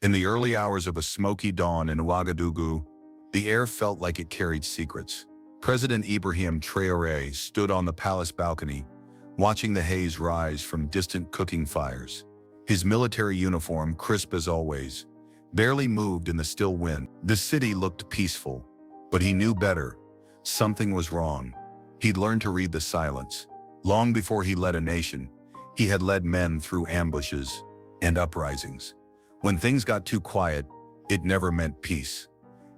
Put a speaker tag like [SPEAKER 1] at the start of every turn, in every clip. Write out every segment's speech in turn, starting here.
[SPEAKER 1] In the early hours of a smoky dawn in Ouagadougou, the air felt like it carried secrets. President Ibrahim Traoré stood on the palace balcony, watching the haze rise from distant cooking fires. His military uniform, crisp as always, barely moved in the still wind. The city looked peaceful, but he knew better. Something was wrong. He'd learned to read the silence. Long before he led a nation, he had led men through ambushes and uprisings. When things got too quiet, it never meant peace.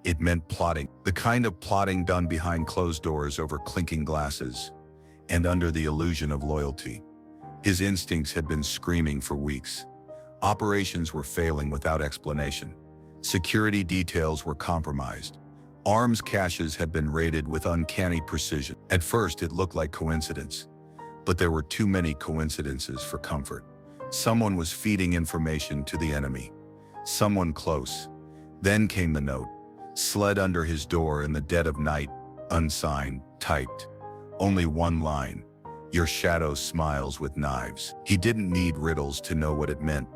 [SPEAKER 1] It meant plotting, the kind of plotting done behind closed doors over clinking glasses and under the illusion of loyalty. His instincts had been screaming for weeks. Operations were failing without explanation. Security details were compromised. Arms caches had been raided with uncanny precision. At first, it looked like coincidence, but there were too many coincidences for comfort. Someone was feeding information to the enemy. Someone close. Then came the note, slid under his door in the dead of night, unsigned, typed. Only one line. Your shadow smiles with knives. He didn't need riddles to know what it meant.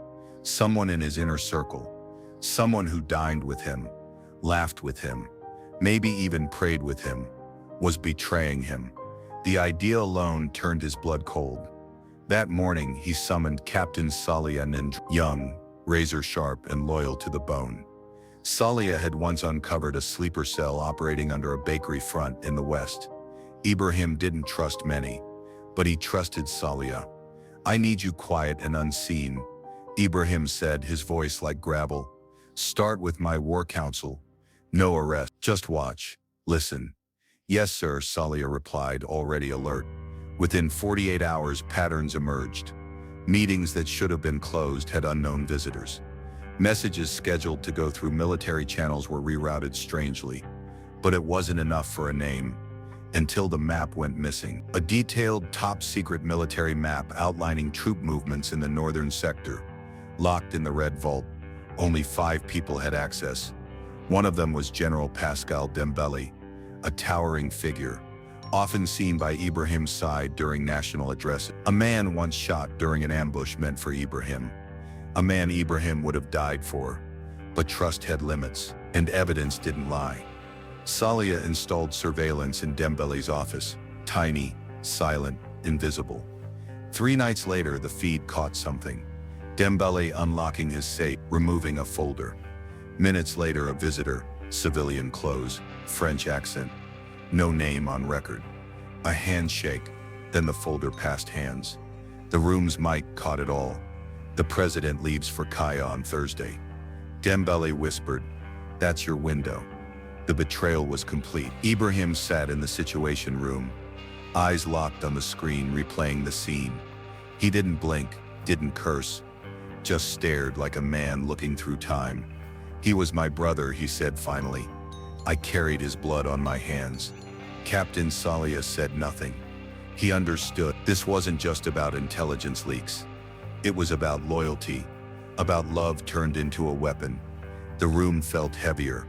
[SPEAKER 1] Someone in his inner circle. Someone who dined with him, laughed with him, maybe even prayed with him, was betraying him. The idea alone turned his blood cold. That morning, he summoned Captain Traoré and N'Dri, young, razor-sharp and loyal to the bone. Traoré had once uncovered a sleeper cell operating under a bakery front in the west. Ibrahim didn't trust many, but he trusted Traoré. I need you quiet and unseen, Ibrahim said, his voice like gravel. Start with my war council. No arrest, just watch, listen. Yes, sir, Traoré replied, already alert. Within 48 hours, patterns emerged. Meetings that should have been closed had unknown visitors. Messages scheduled to go through military channels were rerouted strangely. But it wasn't enough for a name. Until the map went missing. A detailed, top-secret military map outlining troop movements in the northern sector. Locked in the Red Vault. Only 5 people had access. One of them was General Dembele, a towering figure, often seen by Ibrahim's side during national addresses. A man once shot during an ambush meant for Ibrahim. A man Ibrahim would have died for. But trust had limits, and evidence didn't lie. Traoré installed surveillance in Dembele's office, tiny, silent, invisible. 3 nights later, the feed caught something. Dembele unlocking his safe, removing a folder. Minutes later, a visitor, civilian clothes, French accent. No name on record. A handshake, then the folder passed hands. The room's mic caught it all. The president leaves for Kaya on Thursday. Dembele whispered, "That's your window." The betrayal was complete. Ibrahim sat in the situation room, eyes locked on the screen, replaying the scene. He didn't blink, didn't curse, just stared like a man looking through time. He was my brother, he said finally. I carried his blood on my hands. Captain Traoré said nothing. He understood. This wasn't just about intelligence leaks. It was about loyalty, about love turned into a weapon. The room felt heavier.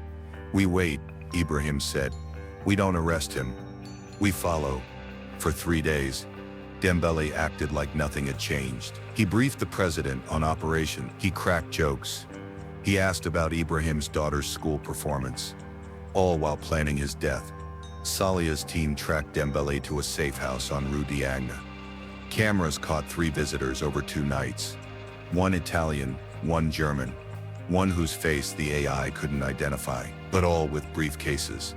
[SPEAKER 1] We wait, Ibrahim said. We don't arrest him. We follow. For 3 days, Dembele acted like nothing had changed. He briefed the president on operation. He cracked jokes. He asked about Ibrahim's daughter's school performance, all while planning his death. Traoré's team tracked Dembele to a safe house on Rue d'Agna. Cameras caught 3 visitors over 2 nights. 1 Italian, 1 German, 1 whose face the AI couldn't identify, but all with briefcases,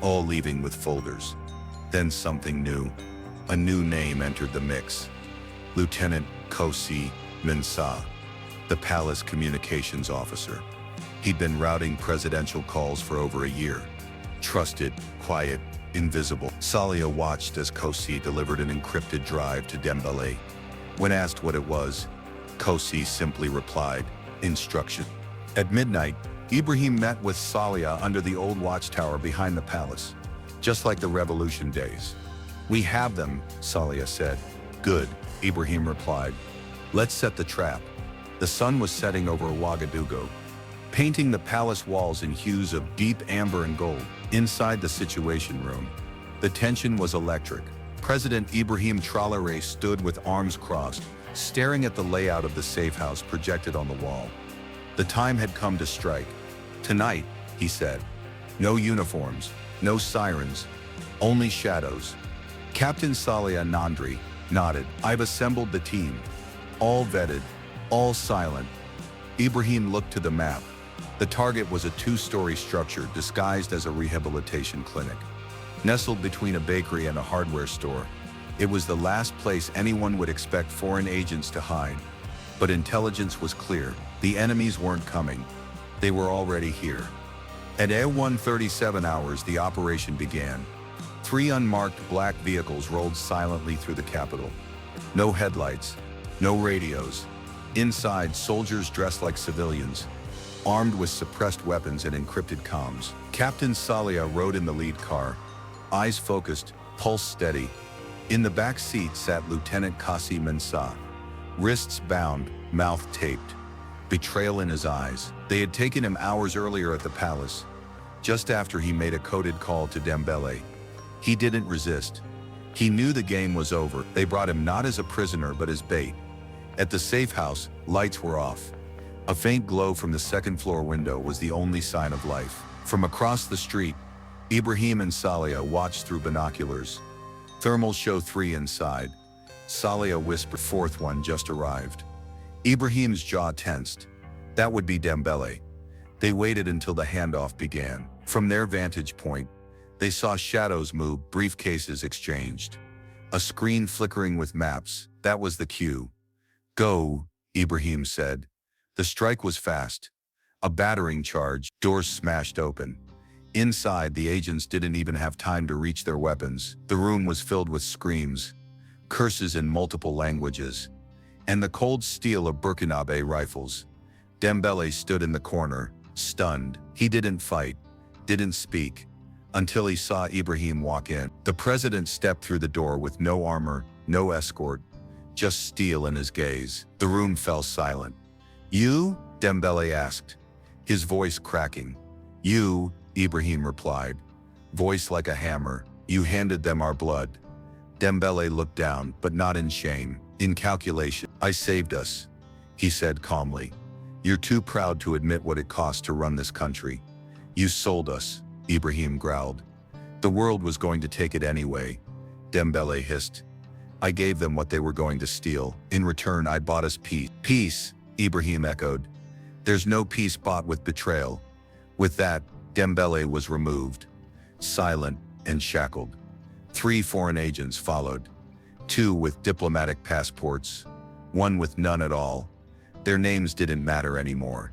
[SPEAKER 1] all leaving with folders. Then something new. A new name entered the mix. Lieutenant Kosi Mensah, the palace communications officer. He'd been routing presidential calls for over a year. Trusted, quiet, invisible. Traoré watched as Kosi delivered an encrypted drive to Dembele. When asked what it was, Kosi simply replied, instruction. At midnight, Ibrahim met with Traoré under the old watchtower behind the palace, just like the revolution days. We have them, Traoré said. Good, Ibrahim replied. Let's set the trap. The sun was setting over Ouagadougou, painting the palace walls in hues of deep amber and gold. Inside the situation room, the tension was electric. President Ibrahim Traoré stood with arms crossed, staring at the layout of the safe house projected on the wall. The time had come to strike. Tonight, he said. No uniforms, no sirens, only shadows. Captain Traoré and N'Dri nodded. I've assembled the team. All vetted, all silent. Ibrahim looked to the map. The target was a two-story structure disguised as a rehabilitation clinic. Nestled between a bakery and a hardware store, it was the last place anyone would expect foreign agents to hide. But intelligence was clear. The enemies weren't coming. They were already here. At 1:37 hours, the operation began. 3 unmarked black vehicles rolled silently through the capital. No headlights, no radios. Inside, soldiers dressed like civilians, armed with suppressed weapons and encrypted comms. Captain Traoré rode in the lead car, eyes focused, pulse steady. In the back seat sat Lieutenant Kassi Mensah, wrists bound, mouth taped, betrayal in his eyes. They had taken him hours earlier at the palace, just after he made a coded call to Dembele. He didn't resist. He knew the game was over. They brought him not as a prisoner but as bait. At the safe house, lights were off. A faint glow from the second-floor window was the only sign of life. From across the street, Ibrahim and Traoré watched through binoculars. Thermals show 3 inside. Traoré whispered, 4th one just arrived. Ibrahim's jaw tensed. That would be Dembele. They waited until the handoff began. From their vantage point, they saw shadows move, briefcases exchanged. A screen flickering with maps. That was the cue. Go, Ibrahim said. The strike was fast. A battering charge, doors smashed open. Inside, the agents didn't even have time to reach their weapons. The room was filled with screams, curses in multiple languages, and the cold steel of Burkina Faso rifles. Dembele stood in the corner, stunned. He didn't fight, didn't speak, until he saw Ibrahim walk in. The president stepped through the door with no armor, no escort, just steel in his gaze. The room fell silent. You? Dembele asked, his voice cracking. You, Ibrahim replied, voice like a hammer. You handed them our blood. Dembele looked down, but not in shame, in calculation. I saved us, he said calmly. You're too proud to admit what it cost to run this country. You sold us, Ibrahim growled. The world was going to take it anyway, Dembele hissed. I gave them what they were going to steal. In return, I bought us peace. Peace, Ibrahim echoed. There's no peace bought with betrayal. With that, Dembele was removed, silent and shackled. 3 foreign agents followed, 2 with diplomatic passports, 1 with none at all. Their names didn't matter anymore.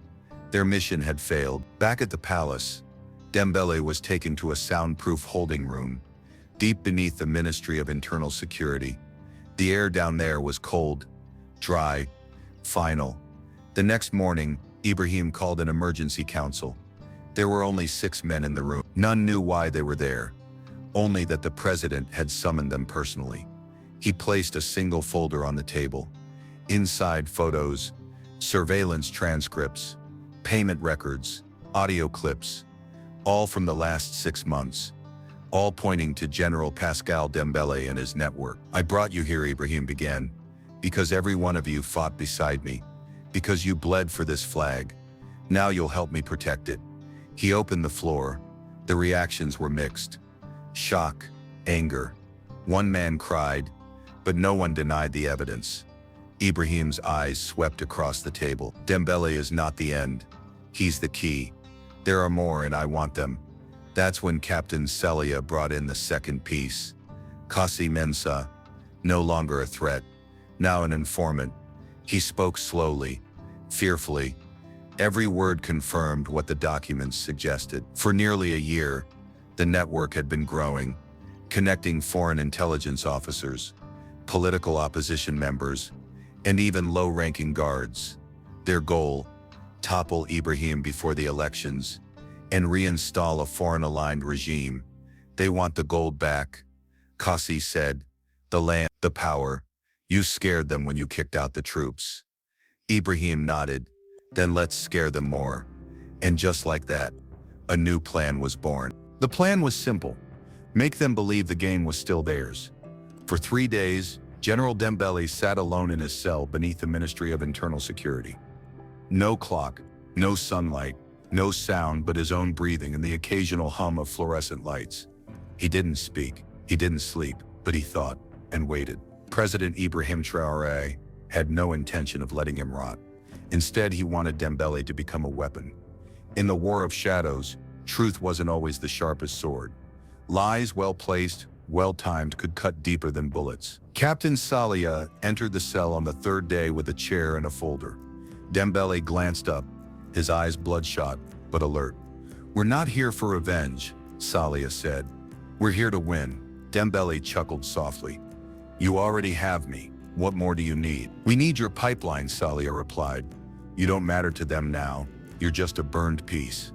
[SPEAKER 1] Their mission had failed. Back at the palace, Dembele was taken to a soundproof holding room, deep beneath the Ministry of Internal Security. The air down there was cold, dry, final. The next morning, Ibrahim called an emergency council. There were only 6 men in the room. None knew why they were there, only that the president had summoned them personally. He placed a single folder on the table. Inside, photos, surveillance transcripts, payment records, audio clips, all from the last 6 months, all pointing to General Pascal Dembele and his network. I brought you here, Ibrahim began, because every one of you fought beside me, because you bled for this flag. Now you'll help me protect it. He opened the floor. The reactions were mixed. Shock, anger. One man cried, but no one denied the evidence. Ibrahim's eyes swept across the table. Dembele is not the end. He's the key. There are more and I want them. That's when Captain Traoré brought in the second piece. Kassi Mensah, no longer a threat, now an informant. He spoke slowly, fearfully. Every word confirmed what the documents suggested. For nearly a year, the network had been growing, connecting foreign intelligence officers, political opposition members, and even low-ranking guards. Their goal, topple Ibrahim before the elections and reinstall a foreign-aligned regime. They want the gold back, Kassi said. The land, the power. You scared them when you kicked out the troops. Ibrahim nodded. Then let's scare them more. And just like that, a new plan was born. The plan was simple. Make them believe the game was still theirs. For 3 days, General Dembele sat alone in his cell beneath the Ministry of Internal Security. No clock, No sunlight, no sound but his own breathing and the occasional hum of fluorescent lights. He didn't speak, he didn't sleep, but he thought and waited. President Ibrahim Traoré had no intention of letting him rot. Instead, he wanted Dembele to become a weapon. In the war of shadows, truth wasn't always the sharpest sword. Lies well placed, well timed, could cut deeper than bullets. Captain Salia entered the cell on the third day with a chair and a folder. Dembele glanced up, his eyes bloodshot, but alert. "We're not here for revenge," Salia said. "We're here to win." Dembele chuckled softly. "You already have me. What more do you need?" "We need your pipeline," Salia replied. "You don't matter to them now. You're just a burned piece.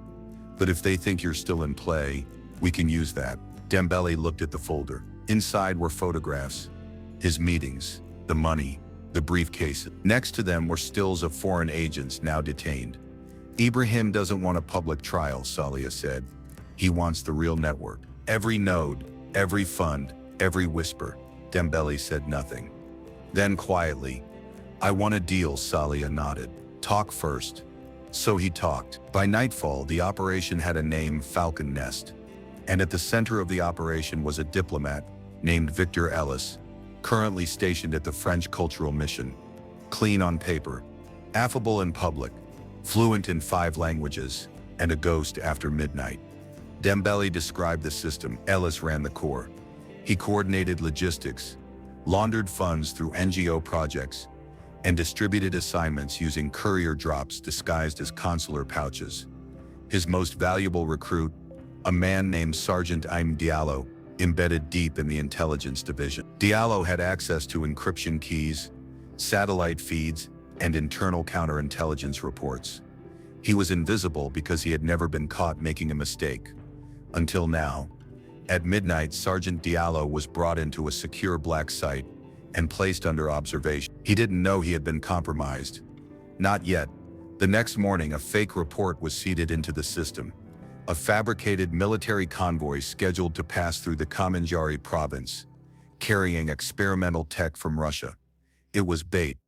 [SPEAKER 1] But if they think you're still in play, we can use that." Dembele looked at the folder. Inside were photographs, his meetings, the money, the briefcase. Next to them were stills of foreign agents now detained. "Ibrahim doesn't want a public trial," Salia said. "He wants the real network. Every node, every fund, every whisper." Dembele said nothing. Then quietly, "I want a deal," Salia nodded. "Talk first." So he talked. By nightfall, the operation had a name, Falcon Nest. And at the center of the operation was a diplomat named Victor Ellis, currently stationed at the French Cultural Mission. Clean on paper, affable in public, fluent in 5 languages, and a ghost after midnight. Dembele described the system. Ellis ran the core. He coordinated logistics, laundered funds through NGO projects, and distributed assignments using courier drops disguised as consular pouches. His most valuable recruit, a man named Sergeant Im Diallo, embedded deep in the intelligence division. Diallo had access to encryption keys, satellite feeds, and internal counterintelligence reports. He was invisible because he had never been caught making a mistake. Until now. At midnight, Sergeant Diallo was brought into a secure black site and placed under observation. He didn't know he had been compromised. Not yet. The next morning, a fake report was seeded into the system. A fabricated military convoy scheduled to pass through the Kamanjari province, carrying experimental tech from Russia. It was bait.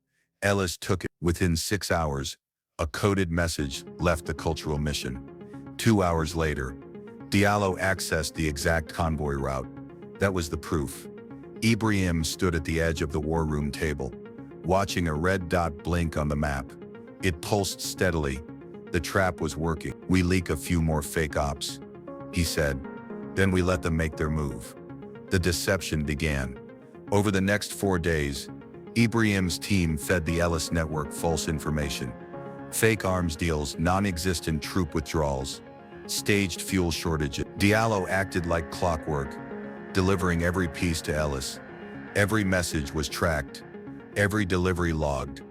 [SPEAKER 1] Ellis took it. Within 6 hours, a coded message left the cultural mission. 2 hours later, Diallo accessed the exact convoy route. That was the proof. Ibrahim stood at the edge of the war room table, watching a red dot blink on the map. It pulsed steadily. The trap was working. "We leak a few more fake ops," he said. "Then we let them make their move." The deception began. Over the next 4 days, Ibrahim's team fed the Ellis network false information. Fake arms deals, non-existent troop withdrawals, staged fuel shortages. Diallo acted like clockwork, delivering every piece to Ellis. Every message was tracked, every delivery logged.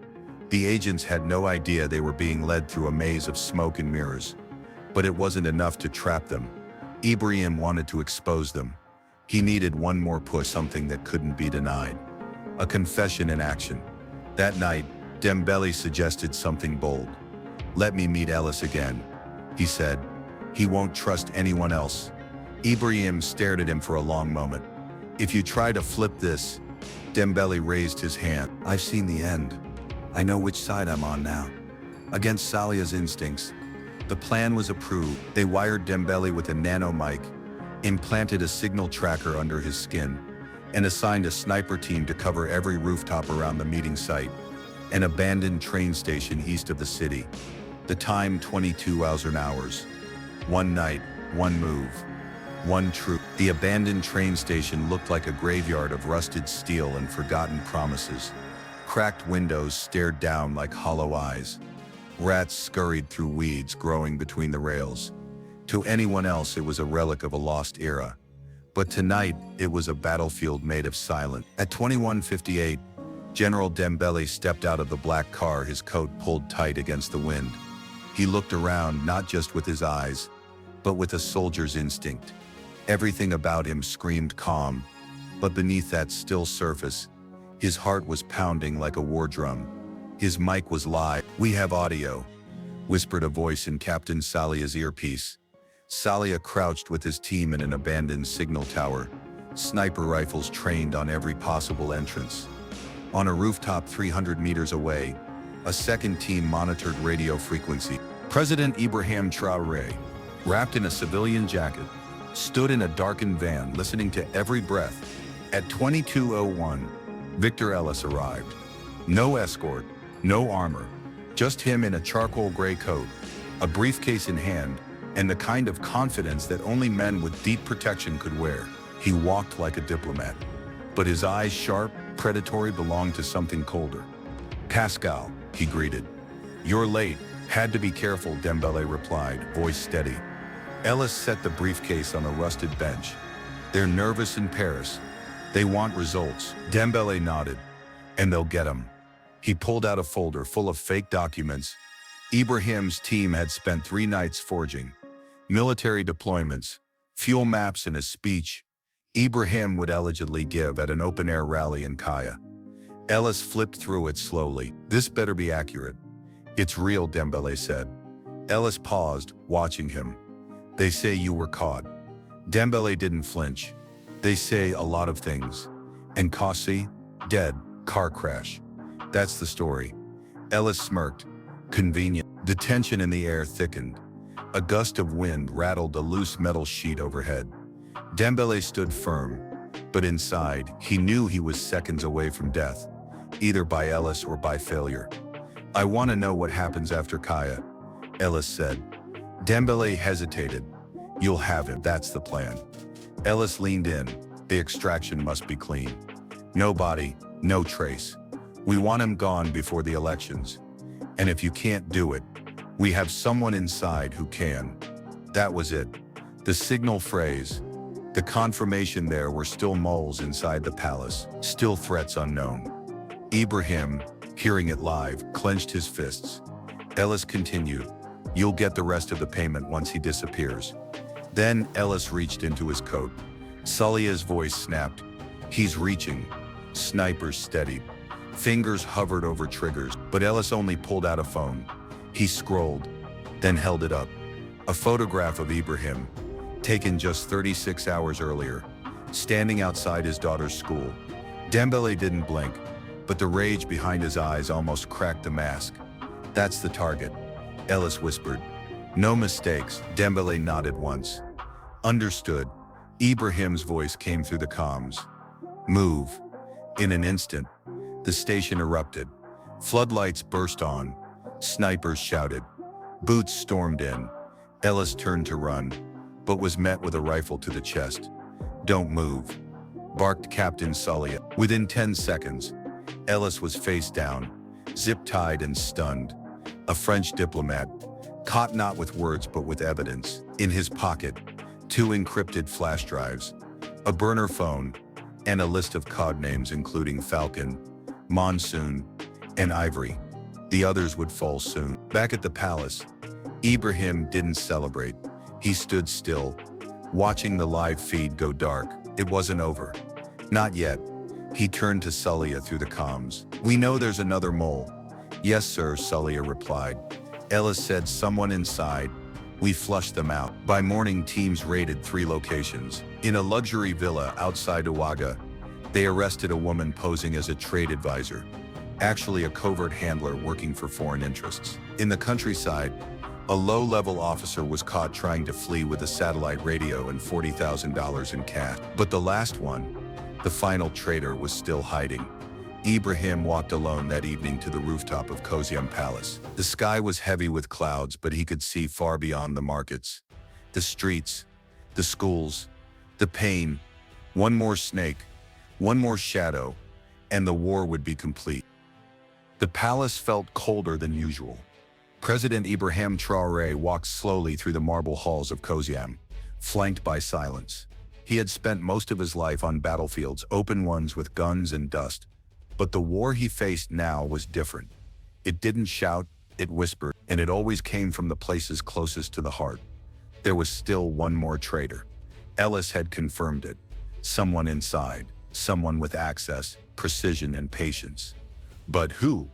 [SPEAKER 1] The agents had no idea they were being led through a maze of smoke and mirrors. But it wasn't enough to trap them. Ibrahim wanted to expose them. He needed one more push, something that couldn't be denied. A confession in action. That night, Dembele suggested something bold. "Let me meet Ellis again," he said. "He won't trust anyone else." Ibrahim stared at him for a long moment. "If you try to flip this," Dembele raised his hand. "I've seen the end. I know which side I'm on now." Against Salia's instincts, the plan was approved. They wired Dembele with a nano mic, implanted a signal tracker under his skin, and assigned a sniper team to cover every rooftop around the meeting site, an abandoned train station east of the city. The time 22,000 hours. One night, one move, one troop. The abandoned train station looked like a graveyard of rusted steel and forgotten promises. Cracked windows stared down like hollow eyes. Rats scurried through weeds growing between the rails. To anyone else, it was a relic of a lost era. But tonight, it was a battlefield made of silence. At 21:58, General Dembele stepped out of the black car, his coat pulled tight against the wind. He looked around, not just with his eyes, but with a soldier's instinct. Everything about him screamed calm, but beneath that still surface, his heart was pounding like a war drum. His mic was live. "We have audio," whispered a voice in Captain Salia's earpiece. Salia crouched with his team in an abandoned signal tower, sniper rifles trained on every possible entrance. On a rooftop 300 meters away, a second team monitored radio frequency. President Ibrahim Traoré, wrapped in a civilian jacket, stood in a darkened van listening to every breath. At 22:01, Victor Ellis arrived. No escort, no armor, just him in a charcoal gray coat, a briefcase in hand, and the kind of confidence that only men with deep protection could wear. He walked like a diplomat, but his eyes, sharp, predatory, belonged to something colder. "Pascal," he greeted. "You're late. Had to be careful," Dembele replied, voice steady. Ellis set the briefcase on a rusted bench. "They're nervous in Paris. They want results." Dembele nodded. "And they'll get them." He pulled out a folder full of fake documents. Ibrahim's team had spent 3 nights forging military deployments, fuel maps, and a speech Ibrahim would allegedly give at an open-air rally in Kaya. Ellis flipped through it slowly. "This better be accurate." "It's real," Dembele said. Ellis paused, watching him. "They say you were caught." Dembele didn't flinch. "They say a lot of things. And Kasi? Dead. Car crash. That's the story." Ellis smirked. "Convenient." The tension in the air thickened. A gust of wind rattled a loose metal sheet overhead. Dembele stood firm, but inside, he knew he was seconds away from death, either by Ellis or by failure. "I want to know what happens after Kaya," Ellis said. Dembele hesitated. "You'll have him. That's the plan." Ellis leaned in. "The extraction must be clean. No body, no trace. We want him gone before the elections. And if you can't do it, we have someone inside who can." That was it. The signal phrase. The confirmation there were still moles inside the palace, still threats unknown. Ibrahim, hearing it live, clenched his fists. Ellis continued. "You'll get the rest of the payment once he disappears." Then Ellis reached into his coat. Sullia's voice snapped. "He's reaching." Snipers steadied. Fingers hovered over triggers, but Ellis only pulled out a phone. He scrolled, then held it up. A photograph of Ibrahim, taken just 36 hours earlier, standing outside his daughter's school. Dembele didn't blink, but the rage behind his eyes almost cracked the mask. "That's the target," Ellis whispered. "No mistakes." Dembele nodded once. "Understood." Ibrahim's voice came through the comms. "Move." In an instant, the station erupted. Floodlights burst on. Snipers shouted. Boots stormed in. Ellis turned to run, but was met with a rifle to the chest. "Don't move," barked Captain Sully. Within 10 seconds, Ellis was face down, zip-tied and stunned. A French diplomat, caught not with words but with evidence. In his pocket, 2 encrypted flash drives, a burner phone, and a list of codenames including Falcon, Monsoon, and Ivory. The others would fall soon. Back at the palace, Ibrahim didn't celebrate. He stood still, watching the live feed go dark. It wasn't over. Not yet. He turned to Sullia through the comms. "We know there's another mole." "Yes, sir," Sullia replied. Ellis said, "Someone inside. We flushed them out." By morning, teams raided 3 locations. In a luxury villa outside Ouaga, they arrested a woman posing as a trade advisor, actually a covert handler working for foreign interests. In the countryside, a low-level officer was caught trying to flee with a satellite radio and $40,000 in cash. But the last one, the final traitor, was still hiding. Ibrahim walked alone that evening to the rooftop of Koziam Palace. The sky was heavy with clouds, but he could see far beyond the markets, the streets, the schools, the pain. One more snake, one more shadow, and the war would be complete. The palace felt colder than usual. President Ibrahim Traoré walked slowly through the marble halls of Koziam, flanked by silence. He had spent most of his life on battlefields, open ones with guns and dust. But the war he faced now was different. It didn't shout, it whispered, and it always came from the places closest to the heart. There was still one more traitor. Ellis had confirmed it. Someone inside, someone with access, precision, and patience. But who?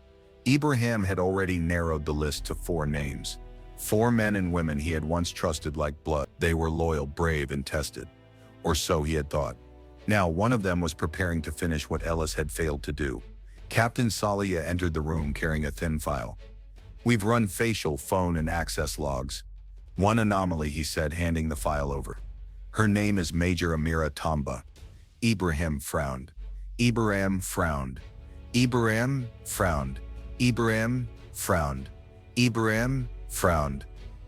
[SPEAKER 1] Ibrahim had already narrowed the list to 4 names. 4 men and women he had once trusted like blood. They were loyal, brave, and tested. Or so he had thought. Now one of them was preparing to finish what Ellis had failed to do. Captain Salia entered the room carrying a thin file. We've run facial, phone, and access logs. One anomaly, he said, handing the file over. Her name is Major Amira Tamba. Ibrahim frowned. Ibrahim frowned. Ibrahim frowned. Ibrahim frowned. Ibrahim frowned.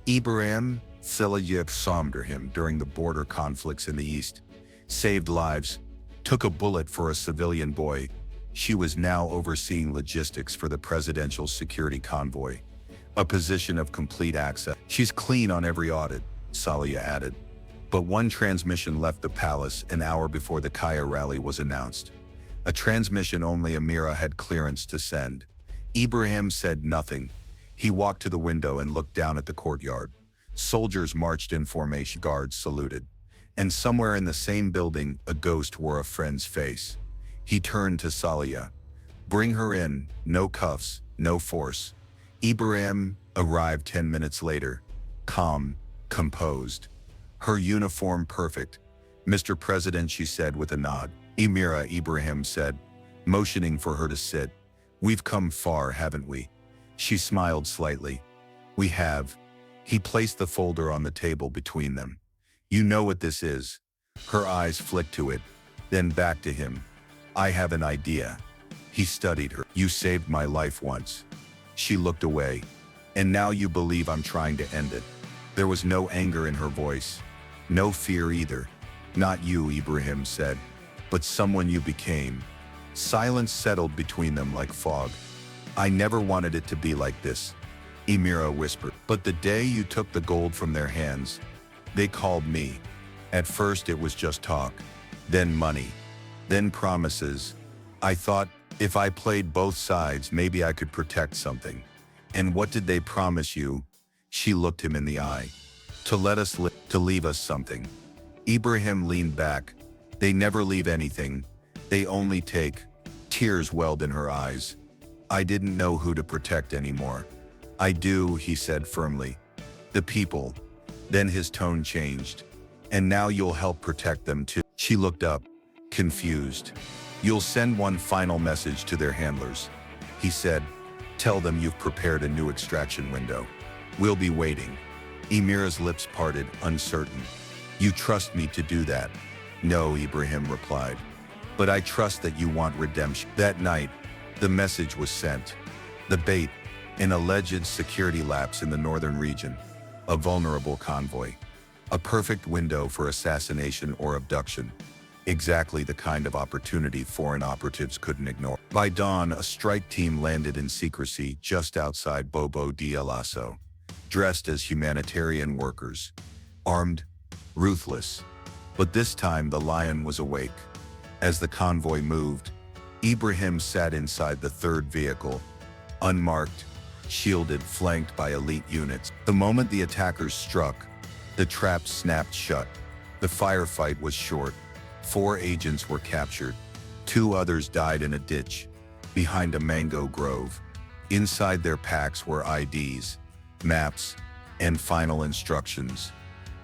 [SPEAKER 1] Ibrahim Silayib sombered him during the border conflicts in the east. Saved lives. Took a bullet for a civilian boy. She was now overseeing logistics for the presidential security convoy. A position of complete access. She's clean on every audit, Salia added. But one transmission left the palace an hour before the Kaya rally was announced. A transmission only Amira had clearance to send. Ibrahim said nothing. He walked to the window and looked down at the courtyard. Soldiers marched in formation, guards saluted. And somewhere in the same building, a ghost wore a friend's face. He turned to Salia. Bring her in, no cuffs, no force. Ibrahim arrived 10 minutes later, calm, composed. Her uniform perfect. Mr. President, she said with a nod. Amira, Ibrahim said, motioning for her to sit. We've come far, haven't we? She smiled slightly. We have. He placed the folder on the table between them. You know what this is. Her eyes flicked to it, then back to him. I have an idea. He studied her. You saved my life once. She looked away. And now you believe I'm trying to end it. There was no anger in her voice. No fear either. Not you, Ibrahim said, but someone you became. Silence settled between them like fog. I never wanted it to be like this, Amira whispered. But the day you took the gold from their hands, they called me. At first it was just talk, then money, then promises. I thought, if I played both sides, maybe I could protect something. And what did they promise you? She looked him in the eye. To let us live, to leave us something. Ibrahim leaned back. They never leave anything. They only take. Tears welled in her eyes. I didn't know who to protect anymore. I do, he said firmly. The people. Then his tone changed. And now you'll help protect them too. She looked up, confused. You'll send one final message to their handlers. He said, tell them you've prepared a new extraction window. We'll be waiting. Amira's lips parted, uncertain. You trust me to do that? No, Ibrahim replied. But I trust that you want redemption. That night, the message was sent. The bait, an alleged security lapse in the northern region. A vulnerable convoy. A perfect window for assassination or abduction. Exactly the kind of opportunity foreign operatives couldn't ignore. By dawn, a strike team landed in secrecy just outside Bobo Dioulasso, dressed as humanitarian workers. Armed, ruthless. But this time the lion was awake. As the convoy moved, Ibrahim sat inside the third vehicle, unmarked, shielded, flanked by elite units. The moment the attackers struck, the trap snapped shut. The firefight was short. 4 agents were captured. 2 others died in a ditch, behind a mango grove. Inside their packs were IDs, maps, and final instructions.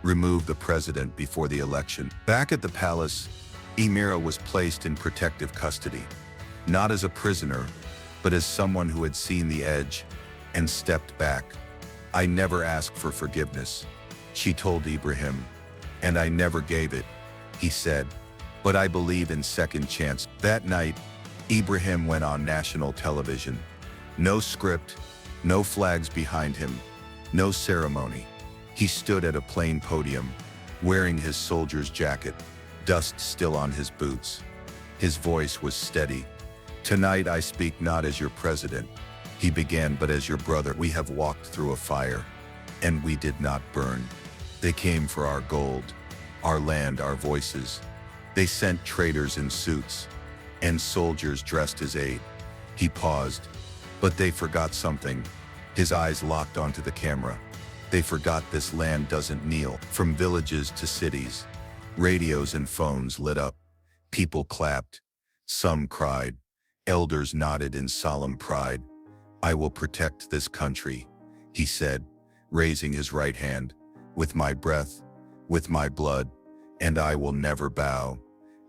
[SPEAKER 1] Remove the president before the election. Back at the palace, Amira was placed in protective custody, not as a prisoner, but as someone who had seen the edge and stepped back. I never asked for forgiveness, she told Ibrahim, and I never gave it, he said, but I believe in second chance. That night, Ibrahim went on national television. No script, no flags behind him, no ceremony. He stood at a plain podium, wearing his soldier's jacket, dust still on his boots. His voice was steady. Tonight I speak not as your president, he began, but as your brother. We have walked through a fire, and we did not burn. They came for our gold, our land, our voices. They sent traitors in suits, and soldiers dressed as aid. He paused, but they forgot something. His eyes locked onto the camera. They forgot this land doesn't kneel. From villages to cities, radios and phones lit up. People clapped. Some cried. Elders nodded in solemn pride. I will protect this country, he said, raising his right hand. With my breath, with my blood, and I will never bow.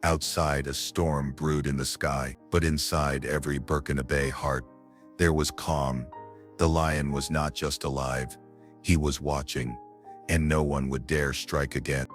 [SPEAKER 1] Outside a storm brewed in the sky, but inside every Burkina Faso heart, there was calm. The lion was not just alive, he was watching, and no one would dare strike again.